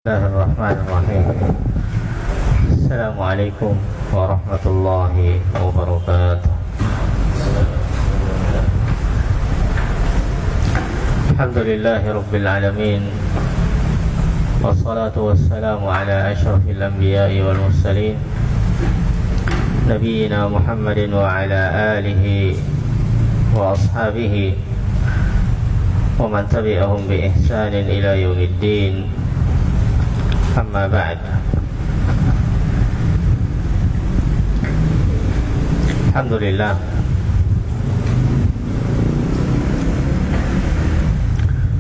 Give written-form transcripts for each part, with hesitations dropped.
Bismillahirrahmanirrahim. Assalamualaikum warahmatullahi wabarakatuh. Alhamdulillahi rabbil alamin. Wassalatu wassalamu ala asyrafil anbiya'i wal mursalin, nabiyyina Muhammadin wa ala alihi wa ashabihi wa man tabi'ahum bi ihsanin ila yaumiddin. Amma ba'd. Alhamdulillah,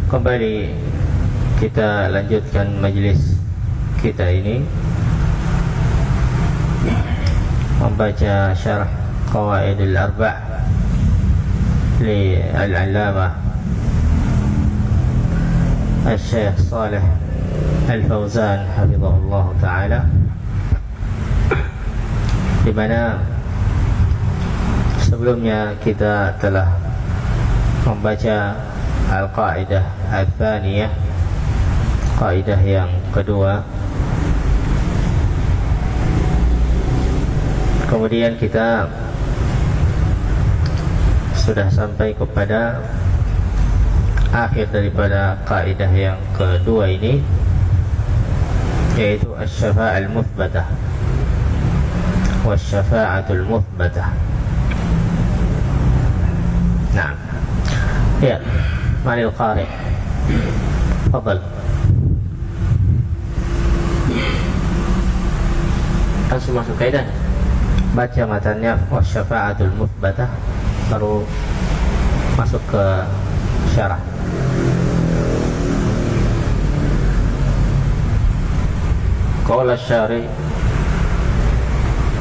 kembali kita lanjutkan majlis kita ini membaca syarah Qawaidul Arba' li Al-Allamah Al-Syekh Shalih Al-Fauzan hafizahullah ta'ala, di mana sebelumnya kita telah membaca Al-Qaidah Al-Thaniyah, kaidah yang kedua. Kemudian kita sudah sampai kepada akhir daripada kaidah yang kedua ini, yaitu asy-syafa'ah al-muthbatah wasy-syafa'atul muthbatah. Naam. Ya, manil qari. Fadhal. Langsung masuk kaidah. Baca matanya wasy-syafa'atul muthbatah, baru masuk ke syarah. Qala asy-syari'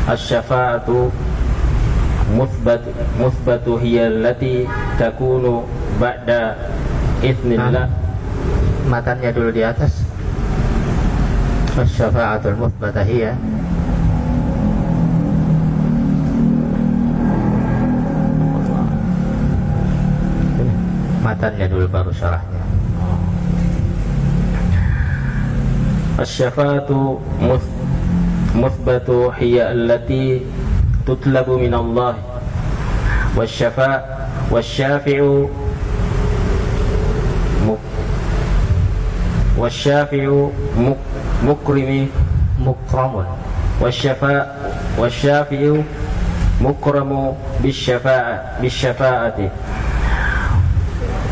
asy-syafa'atu muthbatu hiya allati takunu ba'da idznillah. Matannya dulu di atas. Asy-syafa'atul muthbatah hiya, matannya dulu baru syarahnya. Asy-syafa'atu muthbatu hiya allati tutlabu min Allah, wasy-syafi'u mukramun, wasy-syafi'u mukramu bisyafa'ati,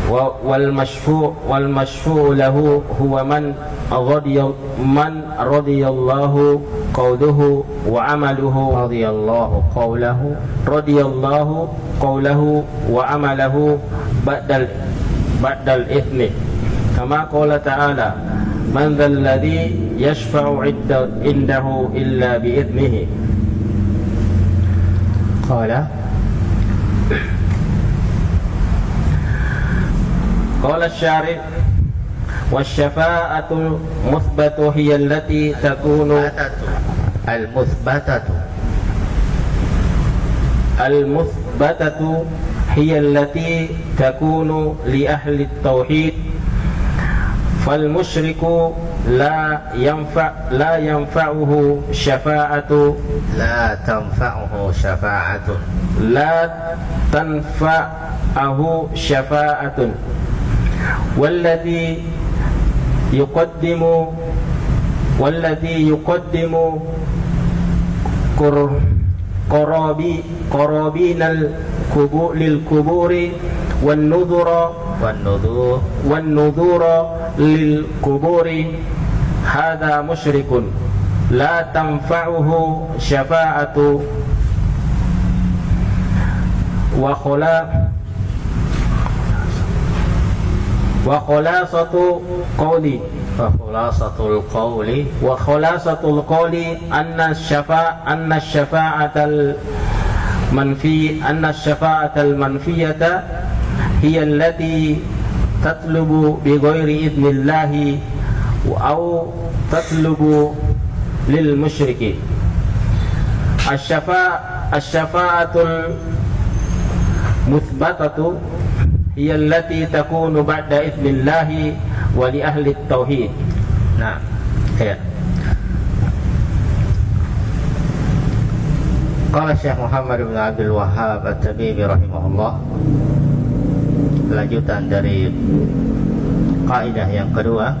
wal mashfu' lahu huwa man radiyallahu qawluhu wa amaluhu radiyallahu qawluhu wa amaluhu ba'dal ithmi, kama qala ta'ala man dhal ladhi yashfa'u indahu illa bi idnihi. Qala asy-syari' wasy-syafa'atu muthbatu hiya allati takunu al-muthbatatu hiya allati takunu li ahli at-tauhid fal musyriku la tanfa'uhu syafa'atun والذي يقدم قرابين للقبور والنذور للقبور هذا مشرك لا تنفعه شفاعة. وخلاصة القول أن الشفاعة المنفية هي التي تطلب بغير إذن الله أو تطلب للمشرك. الشفاعة المثبتة hiya allati takunu ba'da idznillah wa li ahli tauhid. Nah, Ya. Qala Syekh Muhammad bin Abdul Wahhab At-Tamimi rahimahullah, lanjutan dari kaidah yang kedua,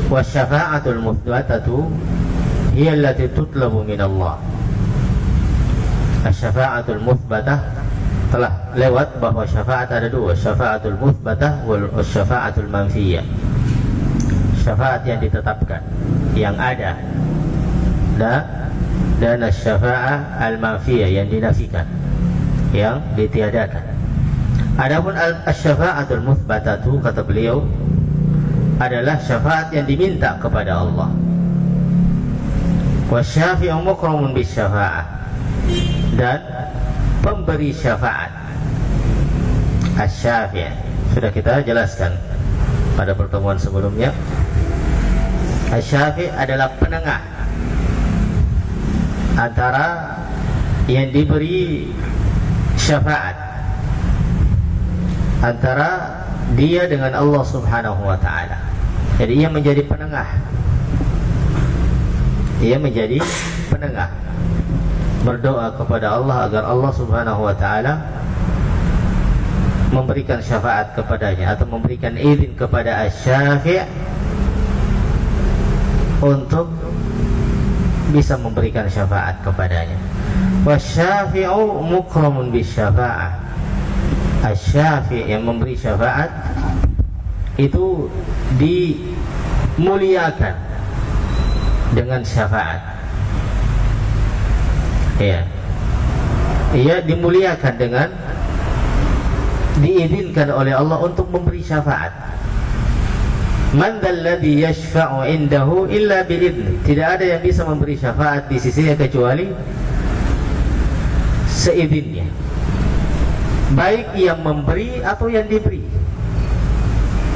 wasyafa'atul muthbatatu hiya allati tutlabu min Allah. Asy-syafa'atul muthbatah telah lewat bahwa syafaat ada dua, syafa'atul muthbatah wal syafa'atul manfiyah. Syafaat yang ditetapkan, yang ada, dan asy-syafa'ah al-manfiyah yang dinafikan, yang ditiadakan. Adapun asy-syafa'atul muthbatatu, kata beliau, adalah syafaat yang diminta kepada Allah. Wasyafi'u mukramun bisyafa'ah, dan pemberi syafaat. Asy-syafi' sudah kita jelaskan pada pertemuan sebelumnya. Asy-syafi' adalah penengah antara yang diberi syafaat, antara dia dengan Allah Subhanahu wa ta'ala. Jadi ia menjadi penengah. Ia menjadi penengah, berdoa kepada Allah agar Allah Subhanahu wa ta'ala memberikan syafaat kepadanya, atau memberikan izin kepada asy-syafi' untuk bisa memberikan syafaat kepadanya. Wasyafi'u mukramun bisyafa'ah. Asy-syafi' yang memberi syafaat itu dimuliakan dengan syafaat. Ya, ia dimuliakan dengan diizinkan oleh Allah untuk memberi syafaat. Man dzalladzi yashfa'u indahu illa bi'idznih. Tidak ada yang bisa memberi syafaat di sisinya kecuali seizinnya, baik yang memberi atau yang diberi,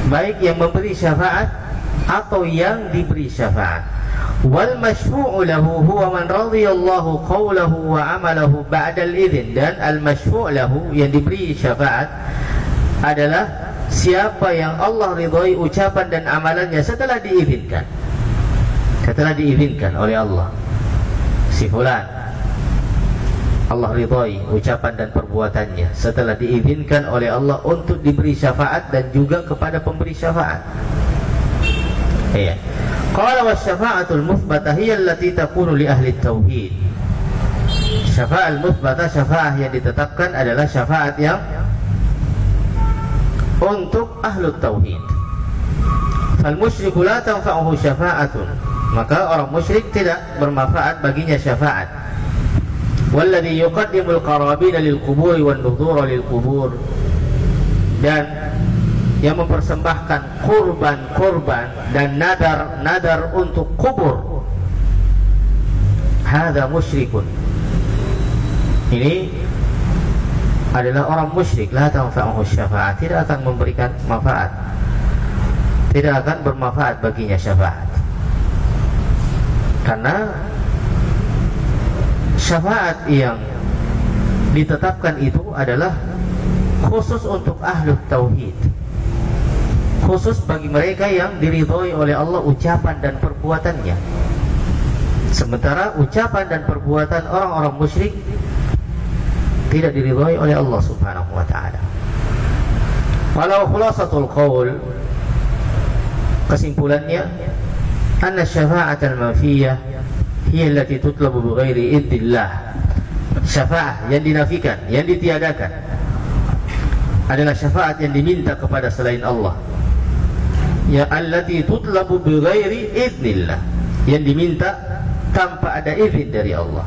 baik yang memberi syafaat atau yang diberi syafaat. Wal masyfu'u lahu huwa man radiyallahu qawlahu wa amalahu ba'dal idzin. Dan al masyfu' lahu, yang diberi syafaat, adalah siapa yang Allah ridhai ucapan dan amalannya setelah diizinkan. Setelah diizinkan oleh Allah, si fulan Allah ridhai ucapan dan perbuatannya, setelah diizinkan oleh Allah untuk diberi syafaat dan juga kepada pemberi syafaat. Ya. Qala wasyafa'atul muthbatah hiya allati takunu li ahli tauhid. Syafa'al muthbatah, syafaat yang ditetapkan, adalah syafaat yang untuk ahlu tauhid. Fal musyriku la tanfa'uhu syafa'atun. Maka orang musyrik tidak bermanfaat baginya syafaat. Walladhi yuqaddimul qarabina lil quburi wan nudhura lil qubur. Dan yang mempersembahkan kurban-kurban dan nadar-nadar untuk kubur, hadza musyrikun. Ini adalah orang musyrik. La tanfa'uhu syafa'ah, tidak akan memberikan manfaat, tidak akan bermanfaat baginya syafaat. Karena syafaat yang ditetapkan itu adalah khusus untuk ahlu tauhid, khusus bagi mereka yang diridhoi oleh Allah ucapan dan perbuatannya. Sementara ucapan dan perbuatan orang-orang musyrik tidak diridhoi oleh Allah Subhanahu wa ta'ala. Walau khulasatul qaul, kesimpulannya, anna syafa'atul manfiyah hiya allati tutlabu bighairi idzillah. Syafaat yang dinafikan, yang ditiadakan, adalah syafaat yang diminta kepada selain Allah. Ya, allati tutlabu bighairi idznillah, yang diminta tanpa ada izin dari Allah,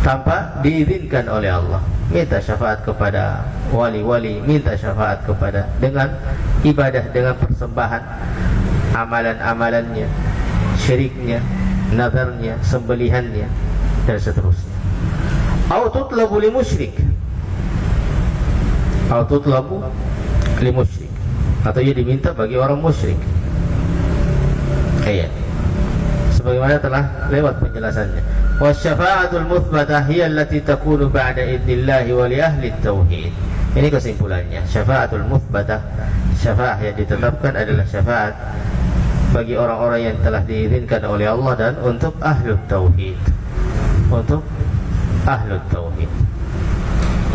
tanpa diizinkan oleh Allah. Minta syafaat kepada wali-wali, minta syafaat kepada, dengan ibadah, dengan persembahan, amalan-amalannya, syiriknya, nazarnya, sembelihannya, dan seterusnya. Au tutlabu li musyrik, au tutlabu li musyrik, atau ia diminta bagi orang musyrik. Ayat sebagaimana telah lewat penjelasannya. Wasyafa'atul muthbatah hiya allati takunu ba'da idnillahi wa li ahli tauhid. Ini kesimpulannya. Syafa'atul muthbatah, syafaat yang ditetapkan, adalah syafaat bagi orang-orang yang telah diizinkan oleh Allah dan untuk ahlut tauhid. Untuk ahlut tauhid.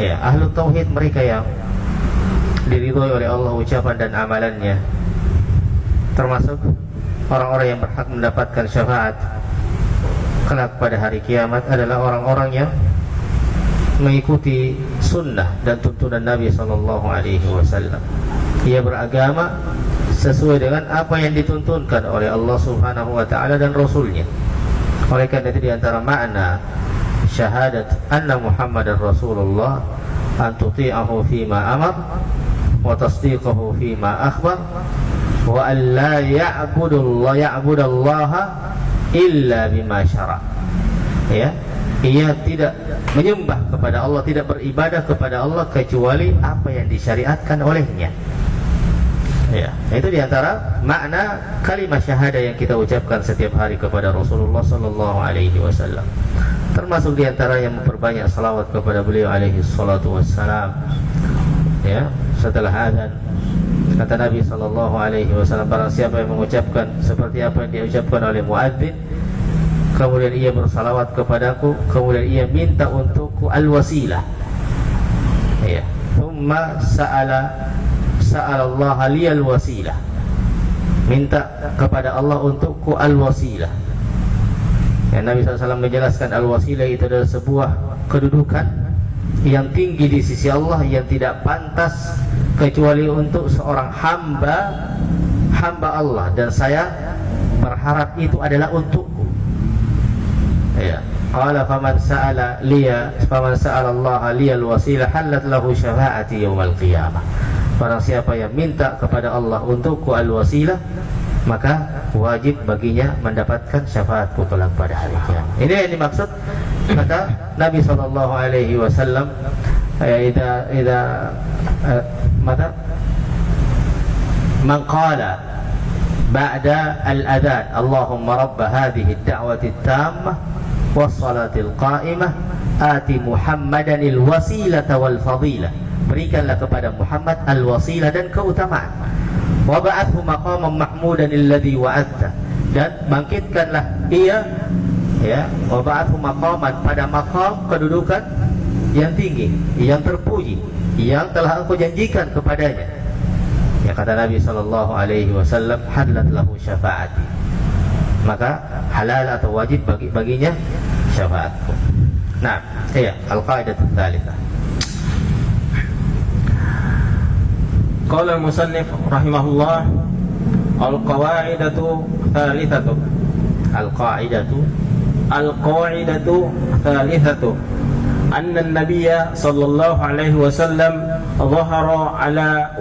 Ya, ahlut tauhid mereka yang diridhoi oleh Allah ucapan dan amalannya, termasuk orang-orang yang berhak mendapatkan syafaat kelak pada hari kiamat adalah orang-orang yang mengikuti sunnah dan tuntunan Nabi SAW. Ia beragama sesuai dengan apa yang dituntunkan oleh Allah Subhanahu wa taala dan Rasulnya. Oleh karena itu di antara makna syahadat anna Muhammadar Rasulullah an tuti'ahu fima amar wa tasdiqahu fima akhbar wa an la ya'budallaha illa bima syara'. Ya, ia tidak menyembah kepada Allah, tidak beribadah kepada Allah kecuali apa yang disyariatkan olehnya. Ya, itu diantara makna kalimat syahadah yang kita ucapkan setiap hari kepada Rasulullah sallallahu alaihi wasallam. Termasuk diantara yang memperbanyak salawat kepada beliau alaihi salatu wassalam. Ya, setelah azan kata Nabi sallallahu alaihi wasallam, barang siapa yang mengucapkan seperti apa yang diucapkan oleh muadzin, kemudian ia bersalawat kepadaku, kemudian ia minta untukku al-wasilah. Ya, thumma sa'ala Allah liyal wasilah, minta kepada Allah untukku al-wasilah. Ya, Nabi SAW menjelaskan al-wasilah itu adalah sebuah kedudukan yang tinggi di sisi Allah, yang tidak pantas kecuali untuk seorang hamba Allah, dan saya berharap itu adalah untukku. Ya, qala faman sa'ala Allah liyal wasilah halat lahu syafa'ati yaumal qiyamah. Barang siapa yang minta kepada Allah untukku al-wasilah, maka wajib baginya mendapatkan syafaatku kelak pada hari kiamat. Ini yang dimaksud kata Nabi sallallahu alaihi wasallam, man qala ba'da al-adhan Allahumma rabb hadhihi ad-da'wati at-tammah was-salati al-qa'imah ati Muhammadan al-wasilata wal fadilah. Berikanlah kepada Muhammad al-wasilah dan keutamaan. Wa ba'athu maqaman mahmudan alladhi wa'adta, dan bangkitkanlah ia, ya, wa ba'athu maqaman, pada maqam kedudukan yang tinggi, yang terpuji, yang telah engkau janjikan kepadanya. Ya, kata Nabi sallallahu alaihi wasallam, halat lahu syafaati, maka halal atau wajib baginya syafaatku. Nah, iya, al-qaidah tsalitsah. Qala al-musannif rahimahullah, al-qawaidatu thalithatu. Al-qaidatu thalithatu anna an-nabiyya sallallahu alaihi wasallam dhahara ala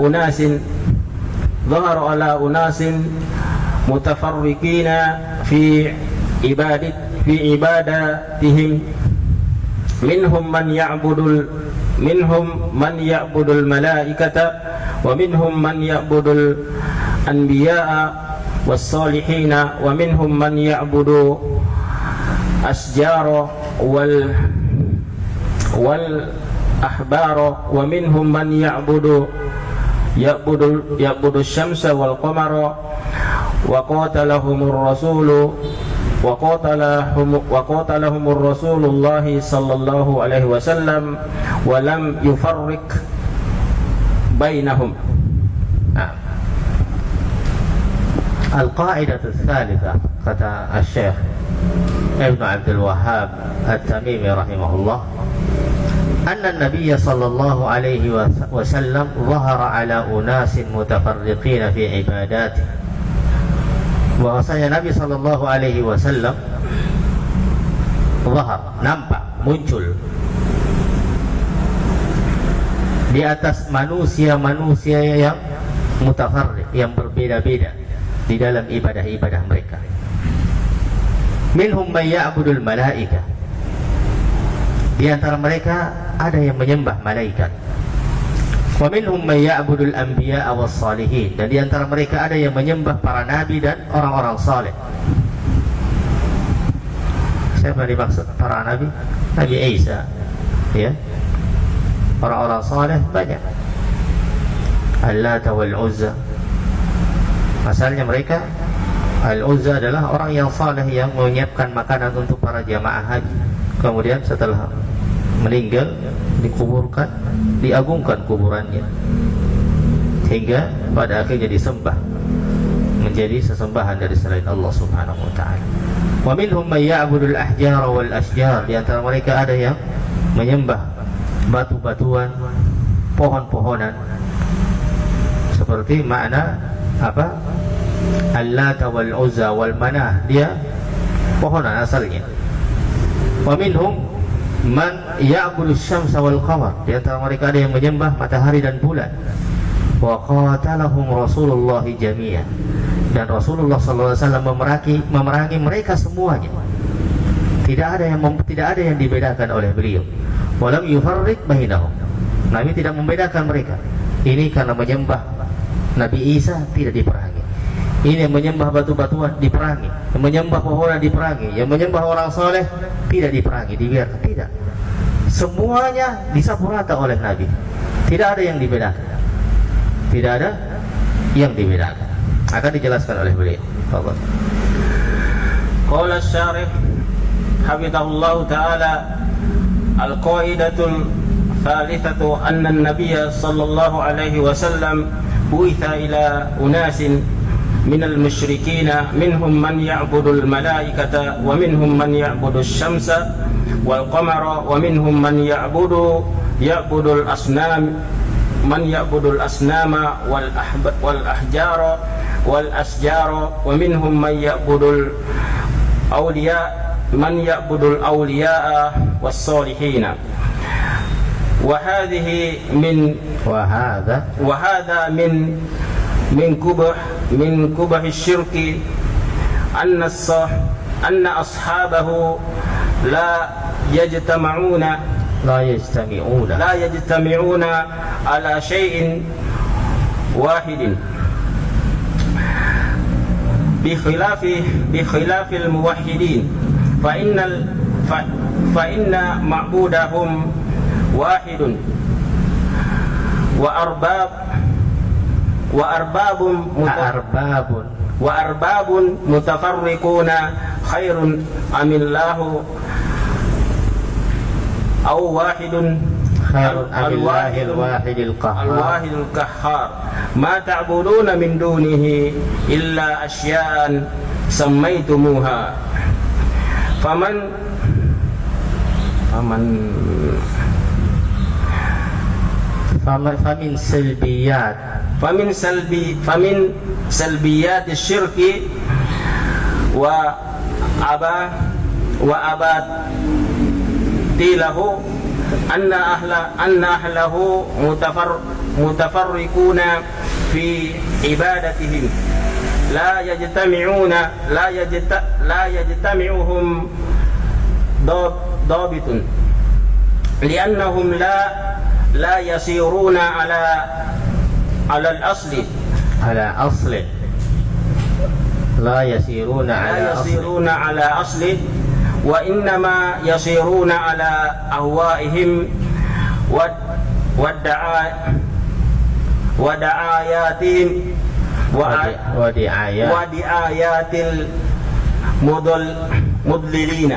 unasin mutafarriqina fi ibadatihim minhum man ya'budul malaikata wa minhum man ya'budul anbiya'a was-salihina wa minhum man ya'budu asjara wal ahbara wa minhum man ya'budu syamsa wal qamara wa qatalahumur rasulullah sallallahu alaihi wasallam wa lam yufarriq bainahum. Al-qaidah tsalitsah, kata Syekh Ibnu Abdul Wahhab At-Tamimi rahimahullah, anna an-nabiy sallallahu alaihi wasallam dhahara ala unasin mutafarriqin fi ibadati. Bahwasanya Nabi sallallahu alaihi wasallam nampak, muncul di atas manusia-manusia yang mutafarriq, yang berbeda-beda di dalam ibadah-ibadah mereka. Minhum man ya'budul malaika, di antara mereka ada yang menyembah malaikat. Wa minhum man ya'budul anbiya'a was salihin, dan di antara mereka ada yang menyembah para nabi dan orang-orang saleh. Siapa yang dimaksud para nabi? Nabi Isa, ya. Orang-orang saleh banyak. Al-Lata wal Uzza, asalnya mereka Al-Uzza adalah orang yang saleh yang menyiapkan makanan untuk para jamaah haji. Kemudian setelah meninggal dikuburkan, diagungkan kuburannya hingga pada akhirnya disembah menjadi sesembahan dari selain Allah Subhanahu wa taala. Wa minhum may ya'budul ahjar wal asjar, di antara mereka ada yang menyembah batu-batuan, pohon-pohonan. Seperti makna apa? Al-Lat wal Uzza wal Manah, dia pohonan asalnya. Wa minhum man ya'budu syamsa wal qamar, di antara mereka ada yang menyembah matahari dan bulan. Wa qatalahum Rasulullah jami'an, dan Rasulullah sallallahu alaihi wasallam memerangi mereka semuanya. Tidak ada yang dibedakan oleh beliau. Walam yufarriq bainahum, Nabi tidak membedakan mereka. Ini karena menyembah Nabi Isa tidak diperangi. Ini yang menyembah batu-batuan diperangi, yang menyembah pohonan diperangi, yang menyembah orang soleh tidak diperangi, dibiarkan. Tidak, semuanya disapu rata oleh Nabi. Tidak ada yang dibedakan. Tidak ada yang dibedakan. Akan dijelaskan oleh beliau. Allah. Qala asy-syarih hafizahullah ta'ala al-qaidatul thalithatu anna an-nabiy sallallahu alaihi wasallam buitha ila unasin minal musyrikina minhum man ya'budul malaikata wa minhum man ya'budus syamsa wal qamara wa minhum man ya'budul asnam man ya'budul asnama wal ahjara wal asjara wa minhum man ya'budul awliya was salihina wa hadhihi wa hadha min kubah syirki anna ashabahu la yajtami'una ala syai'in wahidin بخلاف الموحدين فإن معبودهم واحد وأرباب متفرقون خير أم الله أو واحد الواحد القهار ما تعبدون من دونه إلا أشياء سميتموها فمن سلبيات الشرك وأباطيله أن أهله متفرقون في عبادتهم لا يجتمعهم ضابط لأنهم لا يسيرون على الأصل لا يسيرون على أصله وإنما يسيرون على أهوائهم ودعاياتهم ودعايات المضللين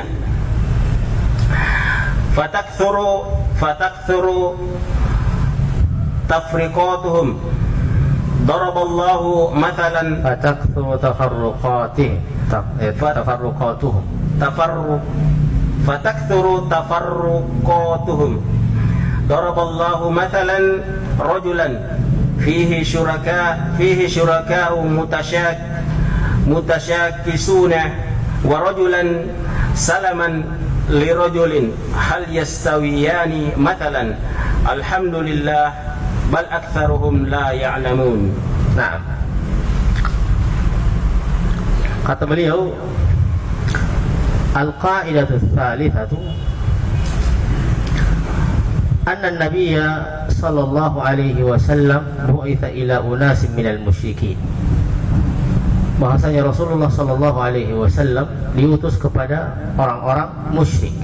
فتكثر تفرقاتهم ضرب الله مثلا فتكثر تفرقاتهم ضرب الله مثلا رجلا فيه شركاء متشاكسون ورجلا سلما لرجل هل يستويان مثلا الحمد لله بل أكثرهم لا يعلمون. Nah, kata beliau, al-qa'idatu tsalitsatu anna an-nabiyya sallallahu alaihi wasallam bu'itha ila unasin minal musyrikin. Bahasanya Rasulullah sallallahu alaihi wasallam diutus kepada orang-orang musyrik.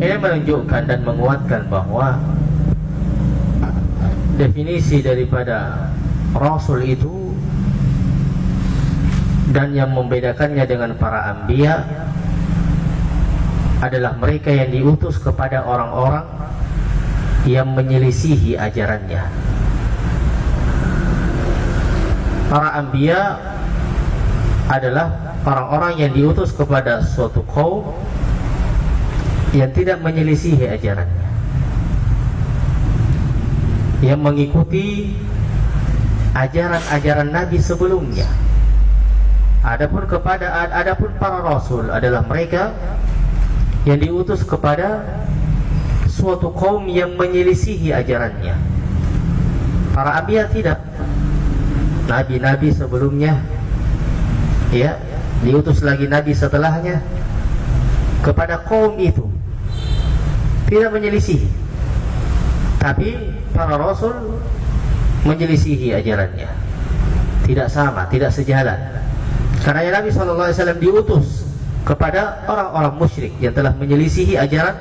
Ini menunjukkan dan menguatkan bahwa definisi daripada Rasul itu dan yang membedakannya dengan para anbiya adalah mereka yang diutus kepada orang-orang yang menyelisihi ajarannya. Para anbiya adalah orang-orang yang diutus kepada suatu kaum yang tidak menyelisihi ajarannya, yang mengikuti ajaran-ajaran Nabi sebelumnya. Adapun para rasul adalah mereka yang diutus kepada suatu kaum yang menyelisihi ajarannya. Para anbiya tidak. Nabi-nabi sebelumnya, ya, diutus lagi nabi setelahnya kepada kaum itu tidak menyelisihi, tapi para rasul menyelisihi ajarannya. Tidak sama, tidak sejalan. Karena Nabi SAW diutus kepada orang-orang musyrik yang telah menyelisihi ajaran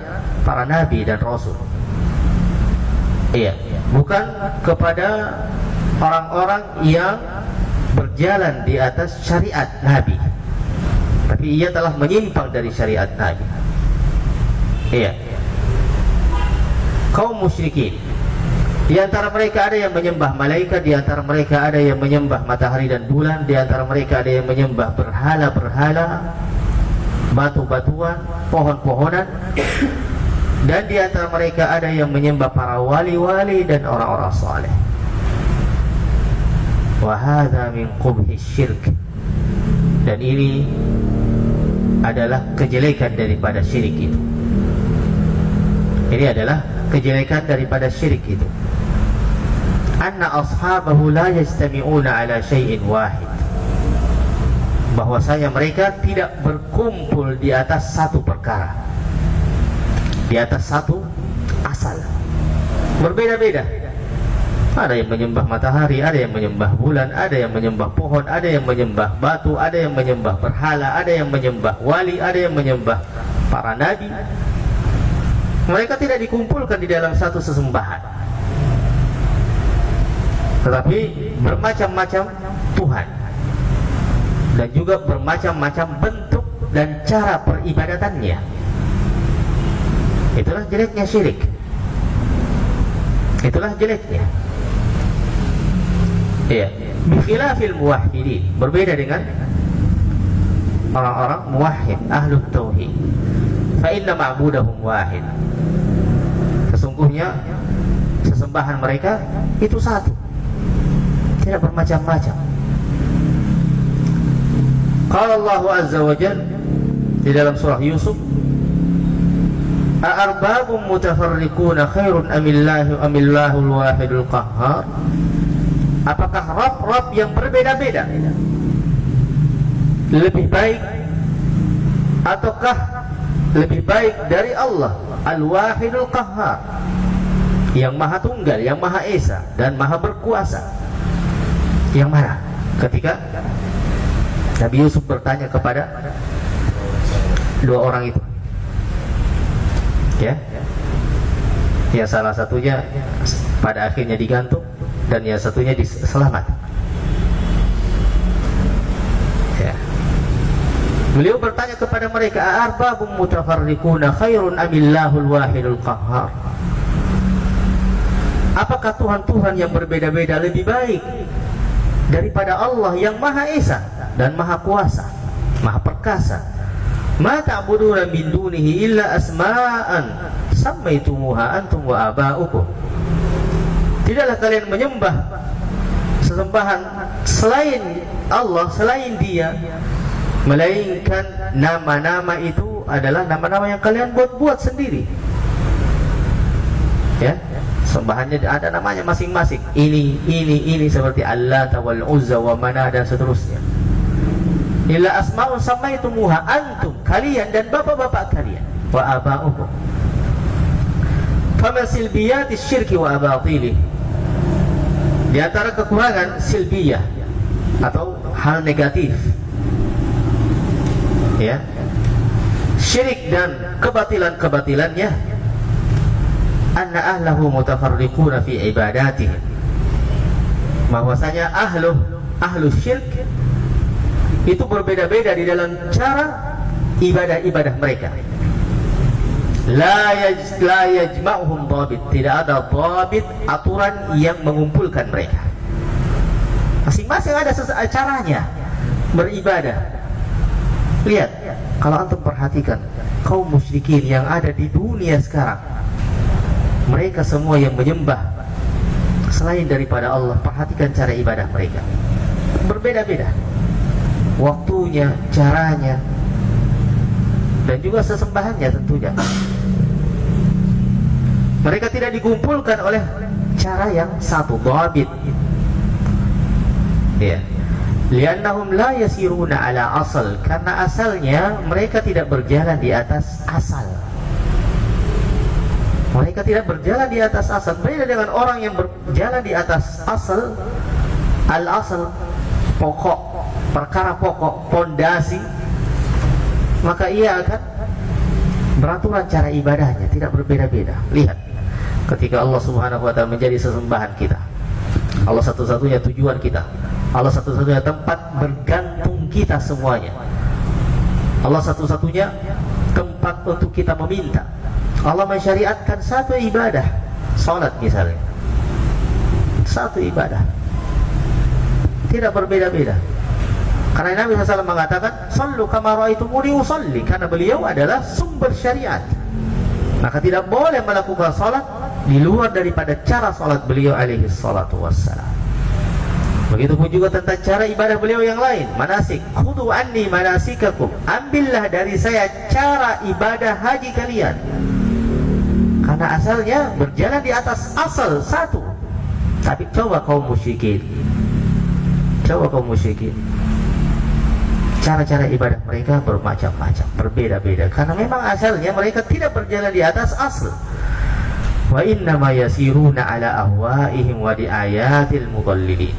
para nabi dan rasul. Iya, bukan kepada orang-orang yang berjalan di atas syariat Nabi, tapi ia telah menyimpang dari syariat Nabi. Iya, kaum musyrikin, di antara mereka ada yang menyembah malaikat, di antara mereka ada yang menyembah matahari dan bulan, di antara mereka ada yang menyembah berhala-berhala, batu-batuan, pohon-pohonan, dan di antara mereka ada yang menyembah para wali-wali dan orang-orang saleh. Wa hadza min qubhi syirk, dan ini adalah kejelekan daripada syirik itu. Ini adalah kejelekan daripada syirik itu. Anna ashabahu la yajtami'una ala syai'in wahid, bahwasanya mereka tidak berkumpul di atas satu perkara, di atas satu asal. Berbeda-beda. Ada yang menyembah matahari, ada yang menyembah bulan, ada yang menyembah pohon, ada yang menyembah batu, ada yang menyembah berhala, ada yang menyembah wali, ada yang menyembah para nabi. Mereka tidak dikumpulkan di dalam satu sesembahan, tetapi bermacam-macam Tuhan, dan juga bermacam-macam bentuk dan cara peribadatannya. Itulah jeleknya syirik. Itulah jeleknya. Iya, bikhilafil muwahhidin, berbeda dengan orang-orang muwahhid, ahlut tauhid. Fa inna ma'budahum wahid. Sesungguhnya sesembahan mereka itu satu, tidak bermacam-macam. Qala Allah azza wa jalla di dalam surah Yusuf, "A'arbabun mutafarriquna khairun amillahul wahidul qahhar?" Apakah Rabb-Rabb yang berbeda-beda lebih baik, ataukah lebih baik dari Allah Al-Wahidul Qahhar, yang Maha Tunggal, yang Maha Esa dan Maha Berkuasa? Yang mana? Ketika Nabi Yusuf bertanya kepada dua orang itu, ya salah satunya pada akhirnya digantung dan yang satunya selamat. Ya. Beliau bertanya kepada mereka, "Arbabun mutafarriquna khairun amillahul wahidul qahhar?" Apakah Tuhan-Tuhan yang berbeda-beda lebih baik daripada Allah yang Maha Esa dan Maha Kuasa, Maha Perkasa? "Ma ta'buduna min dunihi illa asma'an sammaitumuha antum wa aba'ukum." Tidaklah kalian menyembah sesembahan selain Allah, selain Dia, melainkan nama-nama itu adalah nama-nama yang kalian buat-buat sendiri. Ya, sembahannya ada namanya masing-masing. Ini seperti Allah, wal Uzza wa Manah dan seterusnya. Illa asma'un sammaitumuha antum, kalian dan bapak-bapak kalian, wa aba'ukum. Faman silbiyati syirki wa abatilih. Di antara kekurangan silbiyah atau hal negatif, ya, syirik dan kebatilan-kebatilannya, anna ahlahu mutafarriquna fi ibadatihim, bahwasanya ahlu syirk itu berbeda-beda di dalam cara ibadah-ibadah mereka. La yajma'uhum dhabit, tidak ada dhabit, aturan yang mengumpulkan mereka. Masing-masing ada caranya beribadah. Lihat, kalau antum perhatikan kaum musyrikin yang ada di dunia sekarang, mereka semua yang menyembah selain daripada Allah, perhatikan cara ibadah mereka berbeda-beda, waktunya, caranya, dan juga sesembahannya tentunya. Mereka tidak dikumpulkan oleh cara yang satu, dhabit. Ya. Liannahum la yasiruna ala asal, karena asalnya mereka tidak berjalan di atas asal. Mereka tidak berjalan di atas asal. Beda dengan orang yang berjalan di atas asal, al-asal, pokok, perkara pokok, pondasi, maka ia akan beraturan cara ibadahnya, tidak berbeda-beda. Lihat, ketika Allah Subhanahu wa ta'ala menjadi sesembahan kita, Allah satu-satunya tujuan kita, Allah satu-satunya tempat bergantung kita semuanya, Allah satu-satunya tempat untuk kita meminta. Allah mensyariatkan satu ibadah, salat misalnya, satu ibadah, tidak berbeda-beda. Karena Nabi SAW mengatakan, "Sallu kama ra'aitumuni usalli," karena beliau adalah sumber syariat. Maka tidak boleh melakukan salat di luar daripada cara salat beliau alaihi salatu wassalam. Begitupun juga tentang cara ibadah beliau yang lain, manasik. Khudu anni manasikakum, ambillah dari saya cara ibadah haji kalian. Karena asalnya berjalan di atas asal satu. Tapi coba kaum musyrikin, cara-cara ibadah mereka bermacam-macam, berbeda-beda, karena memang asalnya mereka tidak berjalan di atas asal. Wa innama yasiruna ala ahwaihim wa di ayatil mudallilin.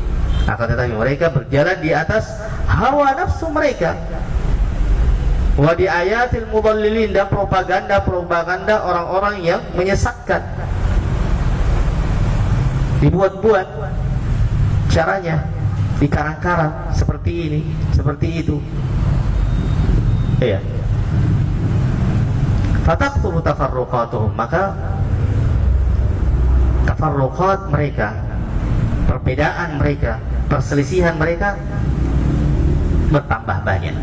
Akan tetapi mereka berjalan di atas hawa nafsu mereka, wa di ayatil mudallilin, dan propaganda orang-orang yang menyesatkan. Dibuat-buat caranya, dikarang-karang seperti ini, seperti itu. Iya. Fataqtulu tafarruqatuhum, maka tafarruqat mereka, perbedaan mereka, perselisihan mereka bertambah banyak.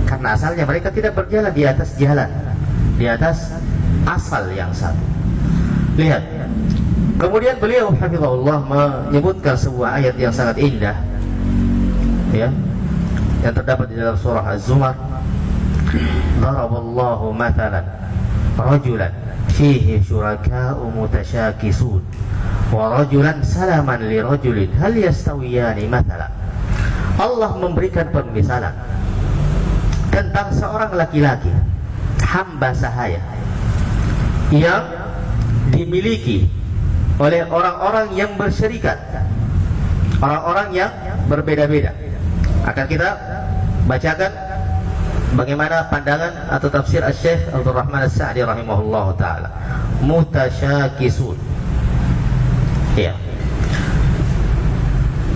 Karena asalnya mereka tidak berjalan di atas jalan, di atas asal yang satu. Lihat, kemudian beliau hafizahullah menyebutkan sebuah ayat yang sangat indah, ya, yang terdapat di dalam surah Az-Zumar. Daraballahu mathalan rajulan fihi syuraka'u mutasyakisun wa rajulan salaman li rajulin hal yastawiyani mathalan. Allah memberikan permisalan tentang seorang laki-laki hamba sahaya yang dimiliki oleh orang-orang yang bersyirikat, orang-orang yang berbeda-beda. Akan kita bacakan bagaimana pandangan atau tafsir Asy-Syaikh Abdul Rahman As-Sa'di rahimahullahu taala. Mutasyakisun. Ya.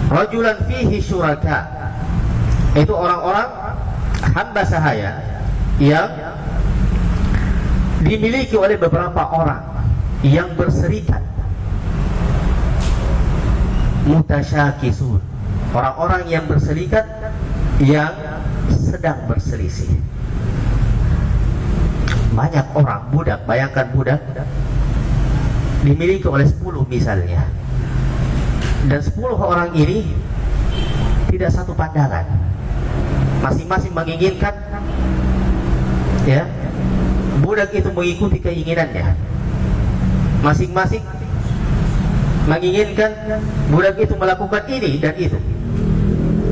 Rajulan fihi syuraka, itu orang-orang hamba sahaya yang dimiliki oleh beberapa orang yang berserikat. Mutasyakisun, orang-orang yang berserikat yang sedang berselisih. Banyak orang, budak, bayangkan budak dimiliki oleh 10 misalnya, dan 10 orang ini tidak satu pandangan, masing-masing menginginkan, ya, budak itu mengikuti keinginannya, masing-masing menginginkan budak itu melakukan ini dan itu.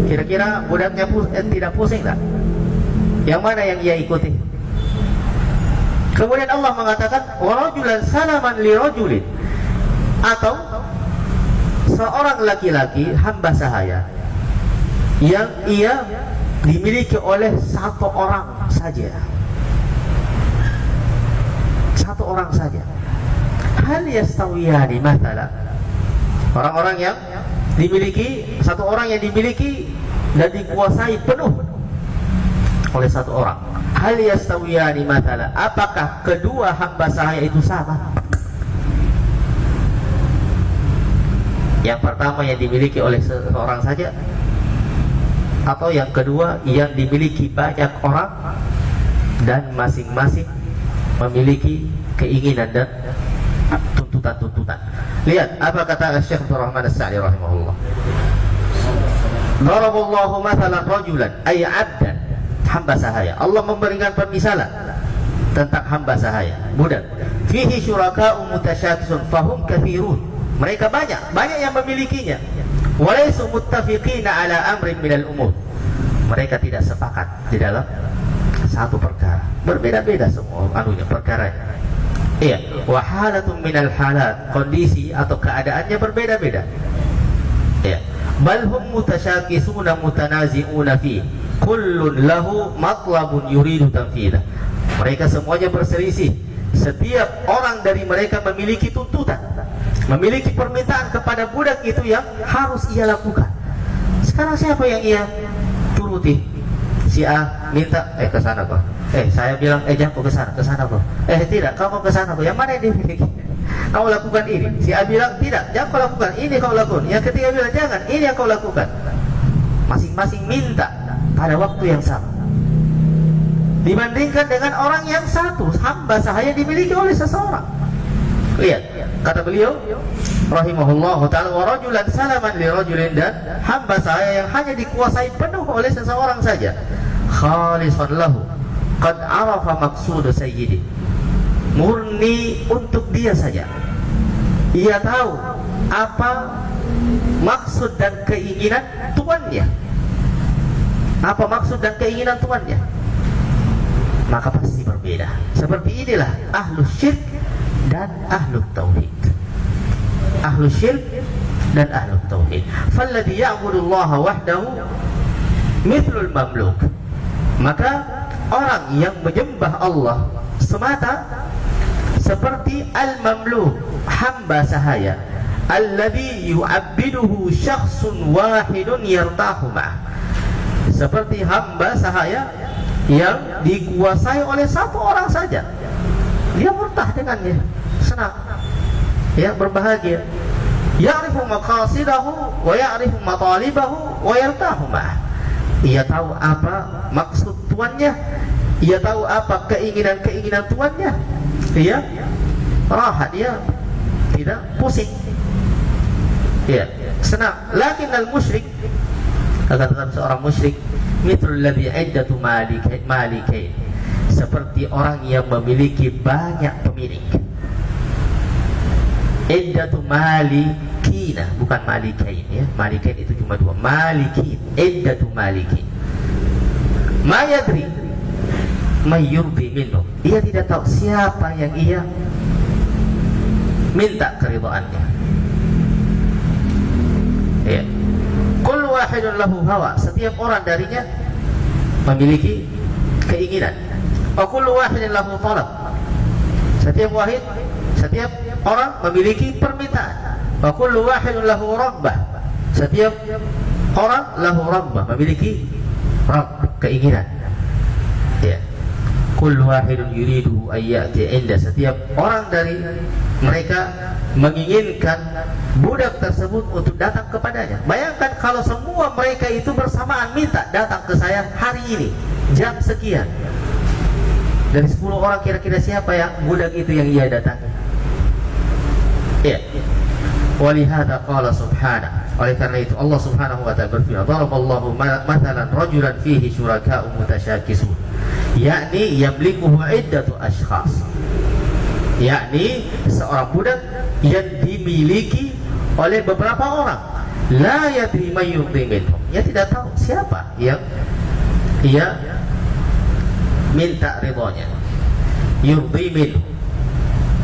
Kira-kira budaknya tidak pusing tak? Yang mana yang ia ikuti? Kemudian Allah mengatakan warajulan salaman li rajulin, atau seorang laki-laki hamba sahaya yang ia dimiliki oleh satu orang saja. Satu orang saja. Hal yastawiyani mathalan. Orang-orang yang dimiliki satu orang yang dimiliki dan dikuasai penuh oleh satu orang. Hal yastawiyani matala, apakah kedua hamba sahaya itu sama? Yang pertama yang dimiliki oleh seorang saja, atau yang kedua yang dimiliki banyak orang dan masing-masing memiliki keinginan dan tuntutan-tuntutan. Lihat apa kata Syekh Abdul Rahman As-Sa'di rahimahullah. Daraballahu mathalan rajulan ay 'abdan, hamba sahaya. Allah memberikan permisalan tentang hamba sahaya, budak. Fihi syuraka'u mutasyakisun fahum katsirun. Mereka banyak yang memilikinya. Walaysu muttafiqina ala amrin minal umur. Mereka tidak sepakat di dalam satu perkara. Berbeda-beda semua perkaranya. Iya, wa halatun minal halat, kondisi atau keadaannya berbeda-beda. Iya. Bal hum mutasyakisuna mutanazi'una fi. Kullun lahu matlabun yuridu tanfidah. Mereka semuanya berselisih. Setiap orang dari mereka memiliki tuntutan, memiliki permintaan kepada budak itu yang harus ia lakukan. Sekarang siapa yang ia turuti? Si A minta ke sana kok. Saya bilang jangan kau ke sana kok. Tidak, kau mau ke sana kok. Yang mana yang dimiliki? Kau lakukan ini. Si A bilang tidak, jangan kau lakukan ini, kau lakukan. Yang ketiga bilang jangan, ini yang kau lakukan. Masing-masing minta pada waktu yang sama. Dibandingkan dengan orang yang satu, hamba sahaya dimiliki oleh seseorang. Lihat, kata beliau rahimahullah ta'ala, wa rajulan salaman li rajulin, dan hamba sahaya yang hanya dikuasai penuh oleh seseorang saja. Khalisan lahu qad arafa maqsud sayyidi, murni untuk dia saja. Ia tahu apa maksud dan keinginan tuannya. Apa maksud dan keinginan tuannya? Maka pasti berbeda. Seperti inilah ahlus syirk dan ahlul tauhid. Ahlus syirk dan ahlul tauhid. Falladhi ya'budullaha wahdahu mithlul mamluk. Maka orang yang menyembah Allah semata seperti al-mamluk, hamba sahaya, alladhi yu'abbiduhu syakhsun wahidun yartahu ma'ah. Seperti hamba sahaya yang dikuasai oleh satu orang saja, dia murtah dengannya, senang, ya, berbahagia. Ya'rifu maqasidahu wa ya'rifu matalibahu wa yartahu ma'ah. Ia tahu apa maksud tuannya, ia tahu apa keinginan tuannya, dia rahat, dia tidak pusing, ya, senang. Lakin al-musyrik, katakan seorang musyrik, mithlul ladzi iddatu malikain, seperti orang yang memiliki banyak pemilik. Iddatu malikina, bukan malikain, ya. Malikain itu cuma dua. Malikin, iddatu malikin. Ma yadri may yurdi minhu. Ia tidak tahu siapa yang ia minta keridhaannya. Ya. Kullu wahidun lahu hawa, setiap orang darinya memiliki keinginan. Wa kullu wahidin lahu talab, setiap orang memiliki permintaan. Wa kullu wahidun lahu rabbah, setiap orang lahu rabbah, memiliki rabb, keinginan. Ya. Kullu wahidun yuridu ayyati inda, setiap orang dari mereka menginginkan budak tersebut untuk datang kepadanya. Bayangkan kalau semua mereka itu bersamaan minta, datang ke saya hari ini jam sekian. Dari 10 orang kira-kira siapa yang budak itu yang ia datangi? Ya. Walihada qala subhanahu, oleh karena itu Allah subhanahu wa ta'ala berfirman, daraballahu mathalan rajulan fihi syuraka'u mutasyakisun, yakni yamlikuhu iddatu ashkhas, yakni seorang budak yang dimiliki oleh beberapa orang. La yadri may yurdi minhum, ia tidak tahu siapa yang ia minta ridhonya. Yurdi minhum.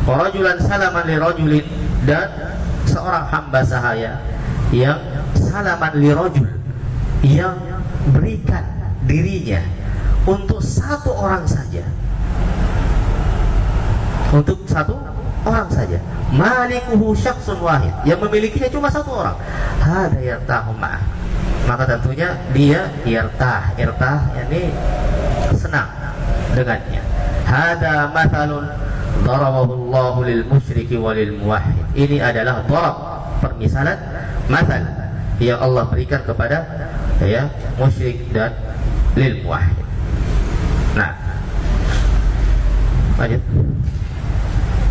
Wa rajulan salaman li rajulin, dan seorang hamba sahaya yang salaman li rajul, yang berikan dirinya untuk satu orang saja, untuk satu orang saja. Malikuhu syakhsun wahid, yang memilikinya cuma satu orang. Hada yartahu ma'ah, maka tentunya dia irtah ini senang dengannya. Hada mathalun darabahu Allahu lil musyriki walil muwahhid. Ini adalah darab, permisalan, mathal yang Allah berikan kepada musyrik dan lil muwahhid. Nah, lanjut.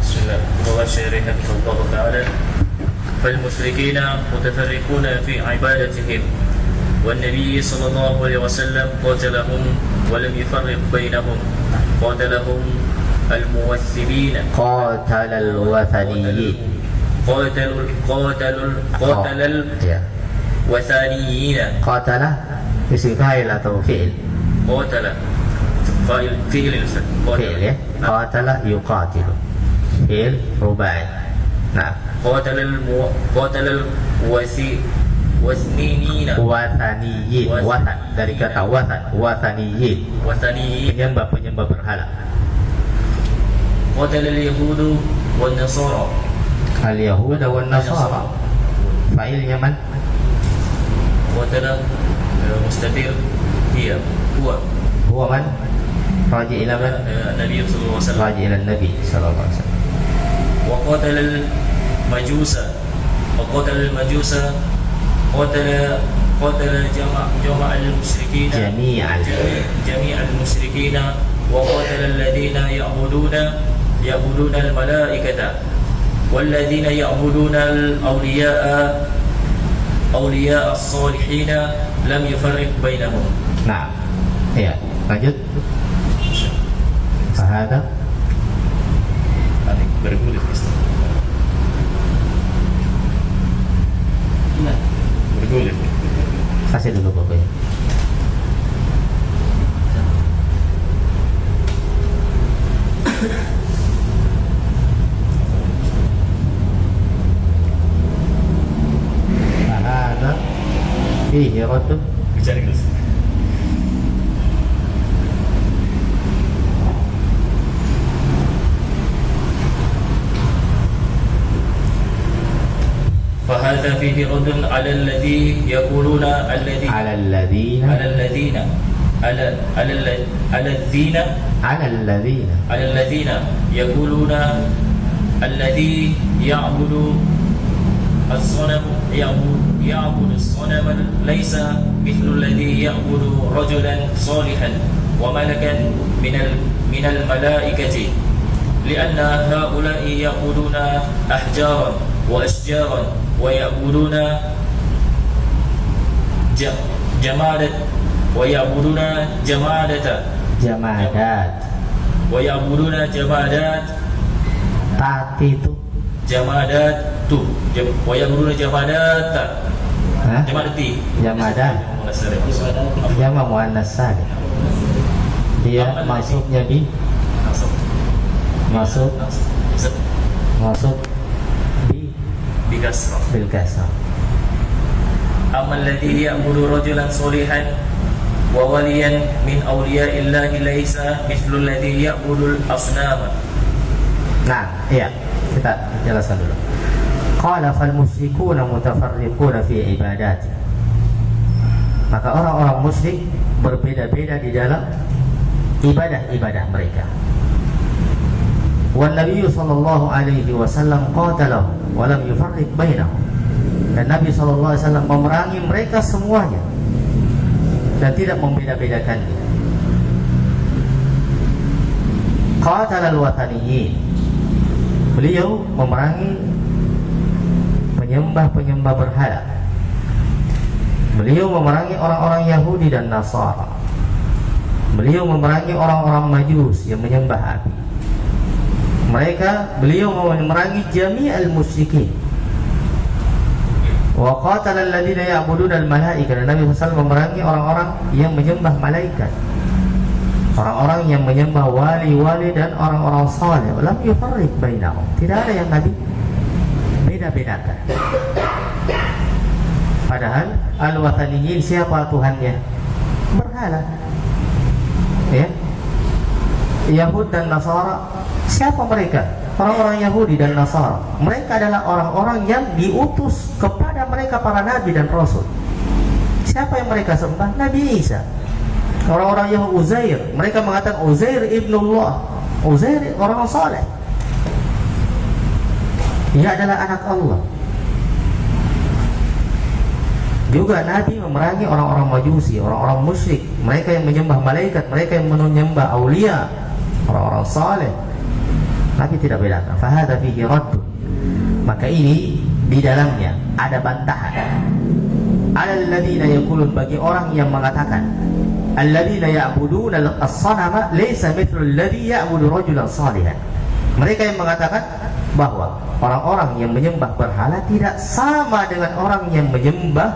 Bismillah. Wa syariha Allah Ta'ala fal musyrikina mutafarriquna fi ibadatihim wan nabiy sallallahu alaihi wasallam qatalahum wa lam yufarriq bainahum qatalahum al-muwaththibin Qatala al-wathaniyyin. wathaniyin. Qatala isim fa'il atau fi'il? Qatala fi'il Fi'il ya. Qatala yuqatilu, fi'il rubai. Nah, qatalal wasninina wathaniyyin, wathan dari kata wathan, wathaniyyin, penyembah berhala. qatalal yahudu wan nasara, Al Yahuda wan Nasara, fa'ilnya man? qatala mustatir hiya Huwa man? Raji ila man? Nabi sallallahu alaihi wasallam. Raji ila Nabi sallallahu alaihi wasallam. Wa qatalal majusa qatala jama'al musyrikin jami'al musyrikin wa qatala alladhina ya'buduna al-malaikata والذين يعبدون أولياء الصالحين لم يفرق بينهم. Nah, ya, lanjut. Fahada bergulir kasih dulu pokoknya. Fahada fihi radd. bicara Inggris. فهذا فيه رد على الذي يقولون على الذين يقولون الذي يعبد الصنم ليس مثل الذي يعبد رجلا صالحا وملكا من الملائكة لأن هؤلاء يعبدون أحجارا وأشجارا ويعبدون جمادات tati itu jamadat jama muannas salim. Dia masuknya di masuk bi kasrah. bil kasrah. Amma alladhi ya'budu rajulan solihan wa waliyan min awliya'illahi laysa mithlu alladhi ya'budu al-asnam. Nah, iya, kita jelaskan dulu. Qala fal musyrikuna mutafarriquna fi ibadati. Maka orang-orang musyrik berbeda-beda di dalam ibadah-ibadah mereka. Wan Nabi sallallahu alaihi wasallam qatalahu wa lam yufarriq bainahum. Dan Nabi sallallahu alaihi wasallam memerangi mereka semuanya dan tidak membeda-bedakannya. Qatalal wathaniyyin. Beliau memerangi penyembah-penyembah berhala. Beliau memerangi orang-orang Yahudi dan Nasara. Beliau memerangi orang-orang Majus yang menyembah api. Beliau memerangi jami'al musyrikin. Wa qatala alladziina ya'buduna al-malaa'ikah. Nabi SAW memerangi orang-orang yang menyembah malaikat, orang-orang yang menyembah wali-wali dan orang-orang saleh. Lam yufarriq bainahum. Tidak ada yang Nabi beda-bedakan. Padahal al-wathaniyyin siapa Tuhannya? Berhala. Ya. Yahud dan Nasara siapa mereka? orang-orang Yahudi dan Nasara. Mereka adalah orang-orang yang diutus kepada mereka para nabi dan rasul. Siapa yang mereka sembah? Nabi Isa. Orang-orang Yahudi Uzair, mereka mengatakan Uzair ibnullah. Uzair orang saleh. Ia adalah anak Allah. Juga Nabi memerangi orang-orang Majusi, orang-orang musyrik, mereka yang menyembah malaikat, mereka yang menyembah aulia, orang-orang saleh. Nabi tidak bedakan. Fahada fihi raddun. Maka ini di dalamnya ada bantahan. Alal ladzina yaqulun, bagi orang yang mengatakan alladzina ya'buduna as-sanama laysa mithlu alladzi ya'budu rajulan salihan. Mereka yang mengatakan bahwa orang-orang yang menyembah berhala tidak sama dengan orang yang menyembah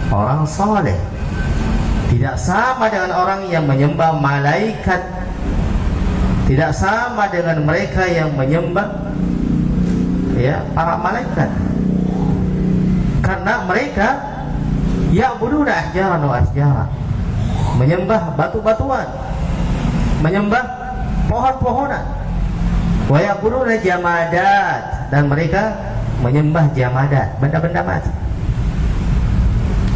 orang saleh, tidak sama dengan orang yang menyembah malaikat, tidak sama dengan mereka yang menyembah para malaikat, karena mereka ya'buduna ahjaran wa asjaran, menyembah batu-batuan, menyembah pohon-pohonan, wa ya'buduna jamadat, dan mereka menyembah jamadat, benda-benda mati.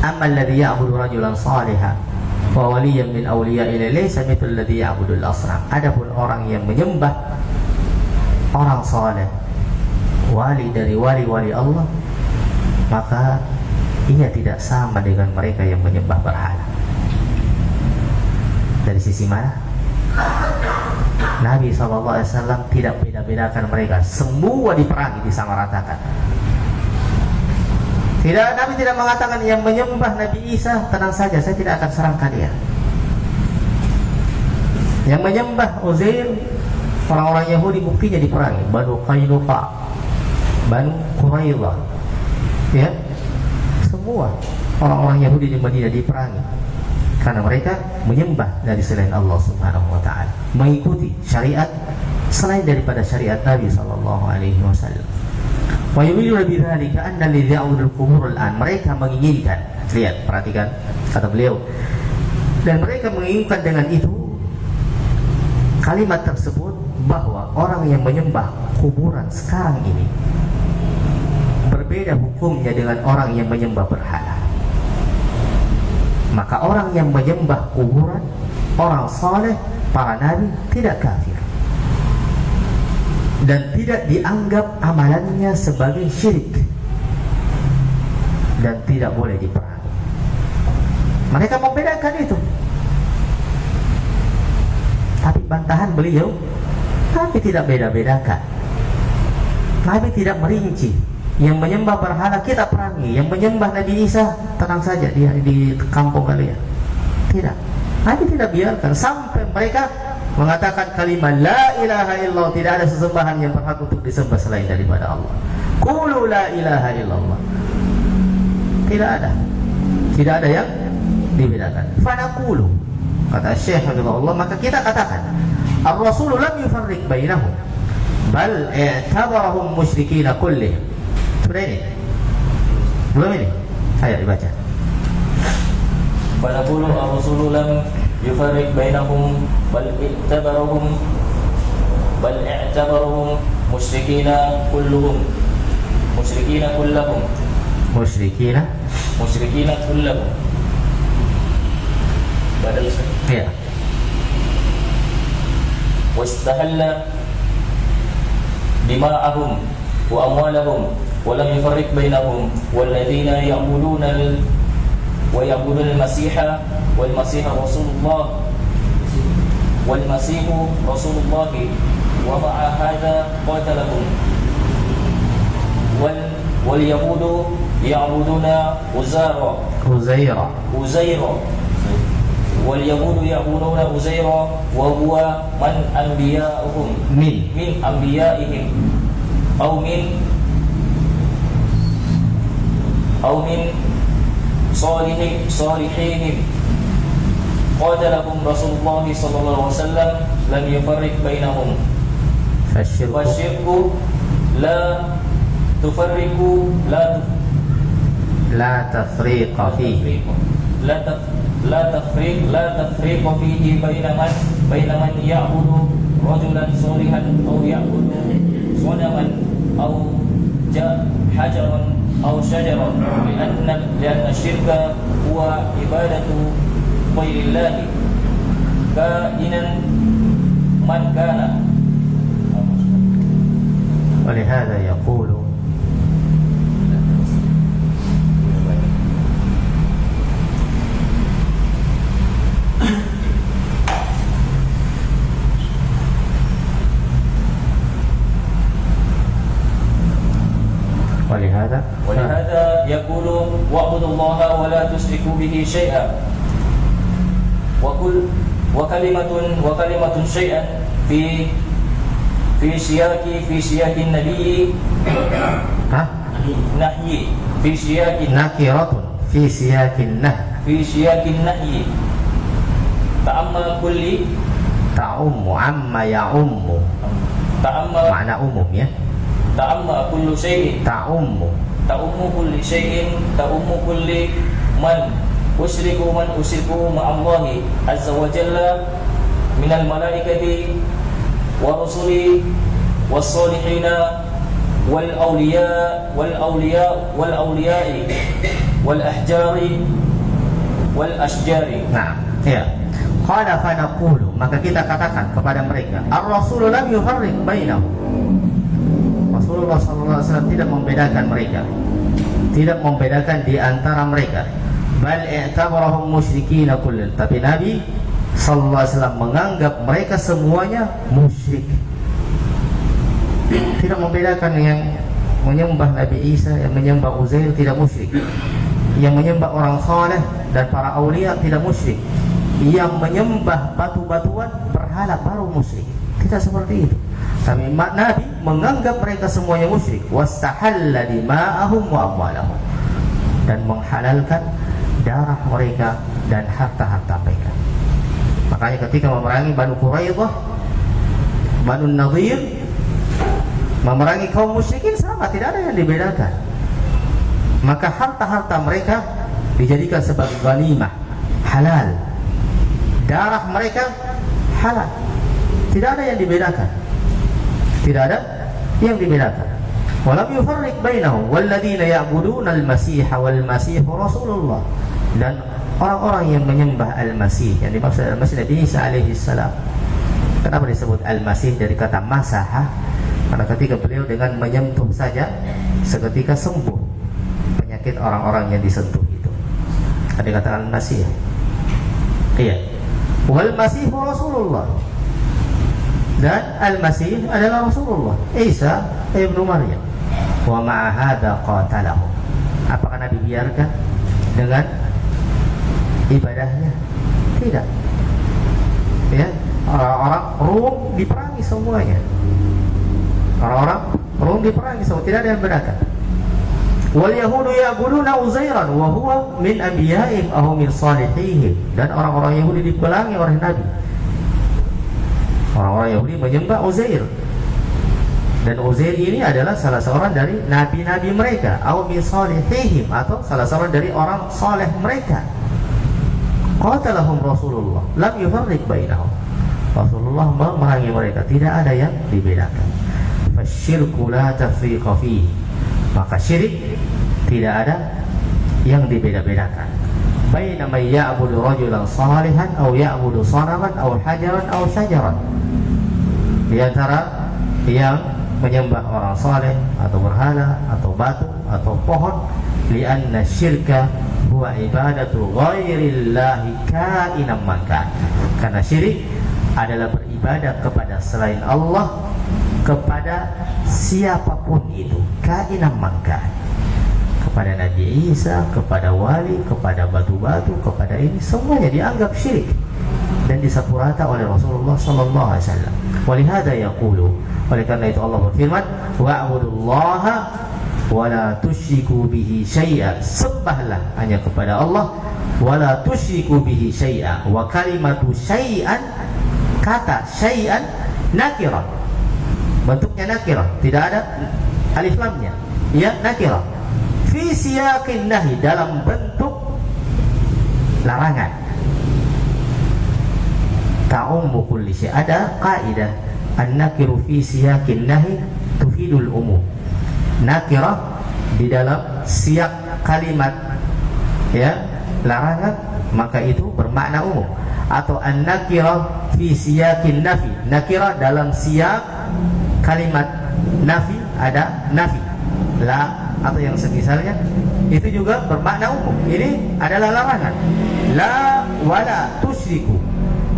Amma alladhi ya'budu rajulan salihan wa waliyan min awliya'i laysa mithlu alladhi ya'budu al-asnam. Adapun orang yang menyembah orang saleh, wali dari wali-wali Allah, maka ia tidak sama dengan mereka yang menyembah berhala. Dari sisi mana? Nabi SAW tidak beda-bedakan mereka, semua diperangi, disamaratakan. Nabi tidak mengatakan yang menyembah Nabi Isa tenang saja, saya tidak akan serang kalian. Yang menyembah Uzair, orang-orang Yahudi, buktinya diperangi. Banu Qainuqa, Banu Quraidah, semua orang-orang Yahudi di Madinah diperangi karena mereka menyembah dari selain Allah Subhanahu wa taala, mengikuti syariat selain daripada syariat Nabi sallallahu alaihi wasallam. Wa yu'minu bidzalika anna alladhi ya'budu al-qubur al-an, mereka menginginkan, lihat, perhatikan kata beliau, dan mereka menginginkan dengan itu, kalimat tersebut, bahwa orang yang menyembah kuburan sekarang ini berbeda hukumnya dengan orang yang menyembah berhala. Maka orang yang menyembah kuburan, orang saleh, para nabi, tidak kafir dan tidak dianggap amalannya sebagai syirik dan tidak boleh diperangi. Mereka membedakan itu. Tapi bantahan beliau, Nabi tidak beda-bedakan. Nabi tidak merinci. Yang menyembah berhala kita perangi, yang menyembah Nabi Isa tenang saja, dia di kampung kalian. Tidak. Nabi tidak biarkan sampai mereka mengatakan kalimat la ilaha illallah, tidak ada sesembahan yang berhak untuk disembah selain daripada Allah. Qulu la ilaha illallah. Tidak ada yang dibedakan. Fanaqulu, kata Syekh Habibullah, maka kita katakan ar-rasul lam yufarriq bainahum bal i'tabarahum musyrikin kullih. Sudah ini? Belum ini? Ayo dibaca. Fanaqulu ar-rasul lam yufarriq bainahum bal i'tabarahum musyrikina kullahum. Badal ya. Wastahalla dima'ahum wa amwalahum wa lam yufarriq bainahum walladzina ya'buduna al-masiha wal masiha rasulullah wal masihu rasulullah wa ma'a hadha qatalahum wal yahudu ya'buduna Uzaira wal yahudu ya'buduna Uzaira wa huwa man anbiya'uhum min anbiya'ihim aw min salihihim qatalahum Rasulullah sallallahu alaihi wasallam lam yufarriq bainahum fasyirku la tufarriqu la tafriqa fihi لا تفريق فيه بين من يعبد رجلا صالحا أو يعبد صنما أو حجرا أو شجرا لأن الشرك هو عبادة غير الله كائنا من كان. ولهذا يقول ولهذا يقول واعبدوا الله ولا تشركوا به شيئا وكلمة شيئا في سياق النبي نهي في سياق نكرة في سياق النهي في سياق النهي تعم كل تعم عما يعم معنى عموم ya تعم كل شيء تعم كل شيء تعم كل من أشرك مع الله عز وجل من الملائكة والرسل والصالحين والأولياء والأحجار والأشجار. Nah, ya. Qala fa naqulu, maka kita katakan kepada mereka, ar-rasul lam yufarriq bainahum. Rasulullah SAW tidak membedakan mereka, tidak membedakan di antara mereka. Bal i'tabarahum musyrikin kullun. Tapi Nabi SAW menganggap mereka semuanya musyrik. Tidak membedakan yang menyembah Nabi Isa, yang menyembah Uzair tidak musyrik, yang menyembah orang saleh dan para aulia tidak musyrik, yang menyembah batu-batuan berhala baru musyrik. Tidak seperti itu. Tapi Nabi menganggap mereka semuanya musyrik. Wastahalla dima'ahum wa amwalahum, dan menghalalkan darah mereka dan harta-harta mereka. Makanya ketika memerangi Banu Quraidah, Banu Nadir, memerangi kaum musyrikin sama, tidak ada yang dibedakan. Maka harta-harta mereka dijadikan sebagai ghanimah, halal. Darah mereka halal. Tidak ada yang dibedakan. Tidak ada yang dibedakan. Walam yufarriq bainahum walladzina ya'buduna al-masiha wal masihu rasulullah. Dan orang-orang yang menyembah al-masih, yang dimaksud al-masih Nabi Isa alaihi salam. Kenapa disebut al-masih dari kata masaha? Karena ketika beliau dengan menyentuh saja seketika sembuh penyakit orang-orang yang disentuh itu. Ada kata al-masih. Iya. Wal masihu rasulullah. Dan al-masih adalah Rasulullah Isa ibnu Maryam. Wa ma'a hadza qatalahu. Apakah Nabi biarkan dengan ibadahnya? Tidak. Ya, orang-orang Rum diperangi semuanya. Orang-orang Rum diperangi semua, tidak ada yang bedakan. Wal yahudu ya'buduna Uzairan wa huwa min anbiya'ihim aw min salihihim. Dan orang-orang Yahudi diperangi oleh Nabi. Orang-orang Yahudi menyembah Uzair, dan Uzair ini adalah salah seorang dari nabi-nabi mereka, aw min salihihim, atau salah seorang dari orang saleh mereka. Qatalahum Rasulullah lam yufarriq bainahum. Rasulullah memerangi mereka, tidak ada yang dibedakan. Fasyirku la tafriqa fihi. Maka syirik tidak ada yang dibeda-bedakan. Baina may ya'budu rajulan salihan aw ya'budu sanaman aw hajaran aw syajaran. Di antara yang menyembah orang saleh atau berhala atau batu atau pohon, li'anna syirka huwa ibadatu ghairillahi ka'inan man kan. Karena syirik adalah beribadah kepada selain Allah, kepada siapapun itu, ka'inan man kan. Kepada Nabi Isa, kepada wali, kepada batu-batu, kepada ini, semuanya dianggap syirik dan disepurata oleh Rasulullah sallallahu alaihi wasallam. Walihada yaqulu, oleh karena itu Allah berfirman, wa'budullaha wa la tusyriku bihi syai'a. Sembahlah hanya kepada Allah, wa la tusyriku bihi syai'a. Wa kalimatu syai'an, kata syai'an nakirah. Bentuknya nakirah, tidak ada alif lamnya. Ya, nakirah. Fi siyaqin nahi, dalam bentuk larangan. Ta'ummu kulli syai'. Ada kaidah an-nakiru fi siyaqin nahi tufidul umum. Nakirah di dalam siyak kalimat ya larangan, maka itu bermakna umum. Atau an-nakirah fi siyakin nafi, nakirah dalam siyak kalimat nafi, ada nafi, la atau yang semisalnya, itu juga bermakna umum. Ini adalah larangan. La wala tusyriku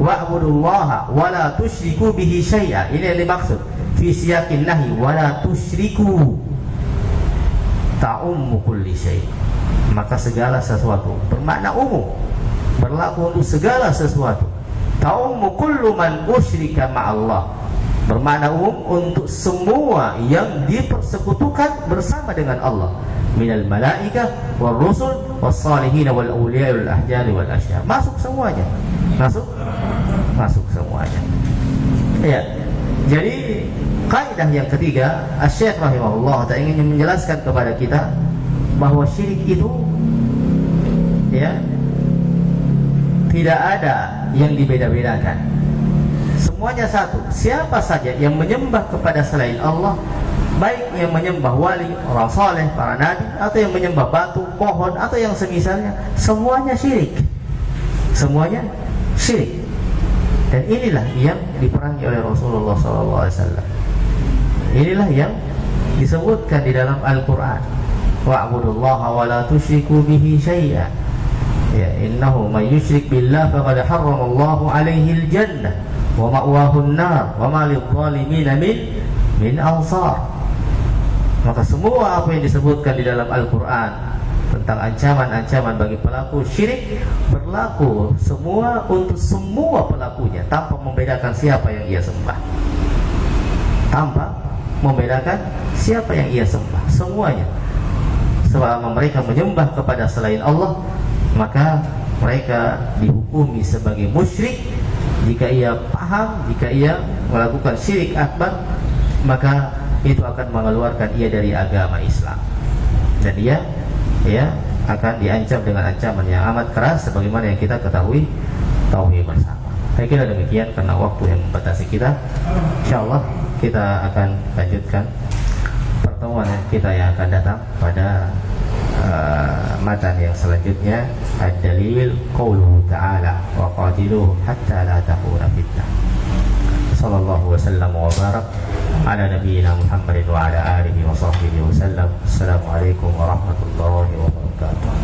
wa'budullaha wala tusyriku bihi syai'a. Ini yang dimaksud fi siyakin nahi, wala tusyriku ta'ummu kulli syai'. Maka segala sesuatu bermakna umum, berlaku untuk segala sesuatu. Ta'ummu kullu man usyrika ma'allah, bermakna umum untuk semua yang dipersekutukan bersama dengan Allah, minal malaikah wal rusul was salihin wal awliya wal ahjar wal asyar. Masuk semuanya, masuk semuanya ya. Jadi kaidah yang ketiga, Asy-Syaikh rahimahullah ta'ala ingin menjelaskan kepada kita bahwa syirik itu ya tidak ada yang dibeda-bedakan, semuanya satu. Siapa saja yang menyembah kepada selain Allah, baik yang menyembah wali, orang saleh, para nabi, atau yang menyembah batu, pohon, atau yang semisalnya, semuanya syirik. Semuanya syirik. Dan inilah yang diperangi oleh Rasulullah SAW. Inilah yang disebutkan di dalam Al-Quran. Wa'budullaha wa la tusyriku bihi syai'a. Ya, innahu may yusyrik billah faqad harramallahu alaihi al-jannah wa ma'wahu an-nar wa ma lidh-dhalimin min ansar. Maka semua apa yang disebutkan di dalam Al-Quran tentang ancaman-ancaman bagi pelaku syirik berlaku semua untuk semua pelakunya, tanpa membedakan siapa yang ia sembah, tanpa membedakan siapa yang ia sembah, semuanya. Selama mereka menyembah kepada selain Allah, maka mereka dihukumi sebagai musyrik. Jika ia paham, jika ia melakukan syirik akbar, maka itu akan mengeluarkan ia dari agama Islam, dan ia akan diancam dengan ancaman yang amat keras, sebagaimana yang kita ketahui bersama. Saya kira demikian karena waktu yang membatasi kita. Insyaallah kita akan lanjutkan pertemuan kita yang akan datang pada matan yang selanjutnya. Ad-dalil qauluhu ta'ala wa qatiluhum hatta la takuna fitnah. Sallallahu wasallam wa barak ala nabiyyina Muhammadin wa ala alihi wa sahbihi wa sallam. Assalamualaikum warahmatullahi wabarakatuh.